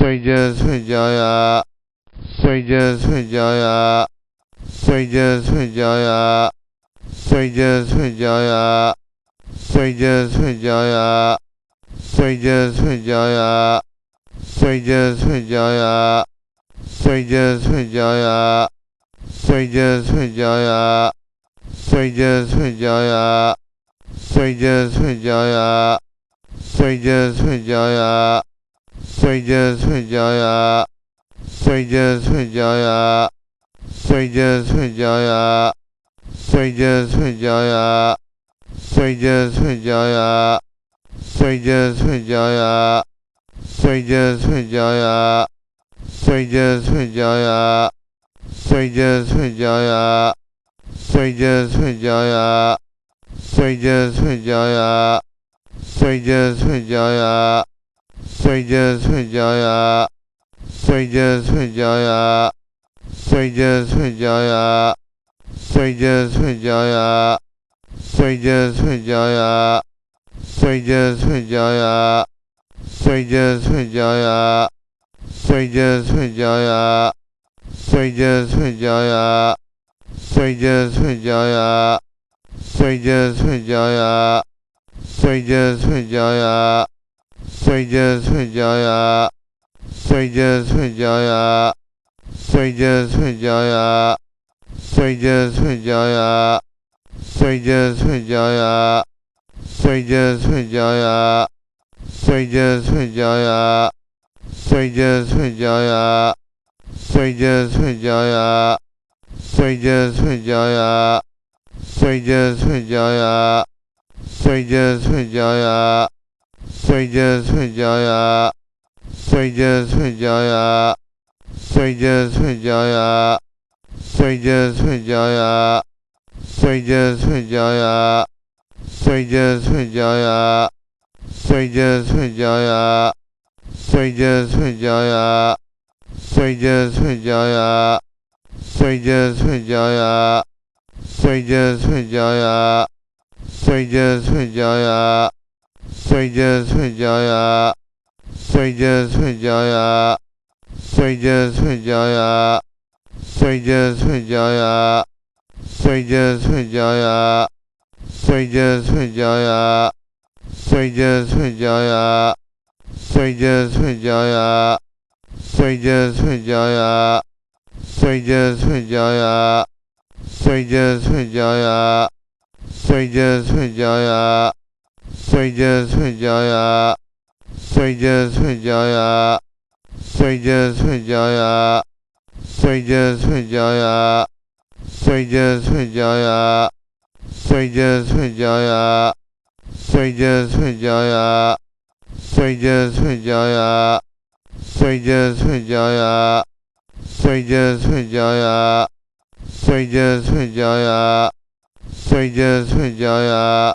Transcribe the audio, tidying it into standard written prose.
睡觉睡觉呀，睡觉睡觉呀，睡觉睡觉呀，睡觉睡觉呀，睡觉睡觉呀，睡觉睡觉呀，睡觉睡觉呀，睡觉睡觉呀，睡觉睡觉呀，睡觉睡觉呀，睡觉睡觉呀，睡觉睡觉呀。睡觉睡觉呀，睡觉睡觉呀，睡觉睡觉呀，睡觉睡觉呀，睡觉睡觉呀，睡觉睡觉呀，睡觉睡觉呀，睡觉睡觉呀，睡觉睡觉呀，睡觉睡觉呀，睡觉睡觉呀，睡觉睡觉呀。睡觉睡觉呀，睡觉睡觉呀，睡觉睡觉呀，睡觉睡觉呀，睡觉睡觉呀，睡觉睡觉呀，睡觉睡觉呀，睡觉睡觉呀，睡觉睡觉呀，睡觉睡觉呀，睡觉睡觉呀，睡觉睡觉呀。睡觉睡觉呀，睡觉睡觉呀，睡觉睡觉呀，睡觉睡觉呀，睡觉睡觉呀，睡觉睡觉呀，睡觉睡觉呀，睡觉睡觉呀，睡觉睡觉呀，睡觉睡觉呀，睡觉睡觉呀，睡觉睡觉呀。睡觉睡觉呀，睡觉睡觉呀，睡觉睡觉呀，睡觉睡觉呀，睡觉睡觉呀，睡觉睡觉呀，睡觉睡觉呀，睡觉睡觉呀，睡觉睡觉呀，睡觉睡觉呀，睡觉睡觉呀，睡觉睡觉呀。睡觉睡觉呀，睡觉睡觉呀，睡觉睡觉呀，睡觉睡觉呀，睡觉睡觉呀，睡觉睡觉呀，睡觉睡觉呀，睡觉睡觉呀，睡觉睡觉呀，睡觉睡觉呀，睡觉睡觉呀，睡觉睡觉呀。睡觉睡觉呀，睡觉睡觉呀，睡觉睡觉呀，睡觉睡觉呀，睡觉睡觉呀，睡觉睡觉呀，睡觉睡觉呀，睡觉睡觉呀，睡觉睡觉呀，睡觉睡觉呀，睡觉睡觉呀，睡觉睡觉呀。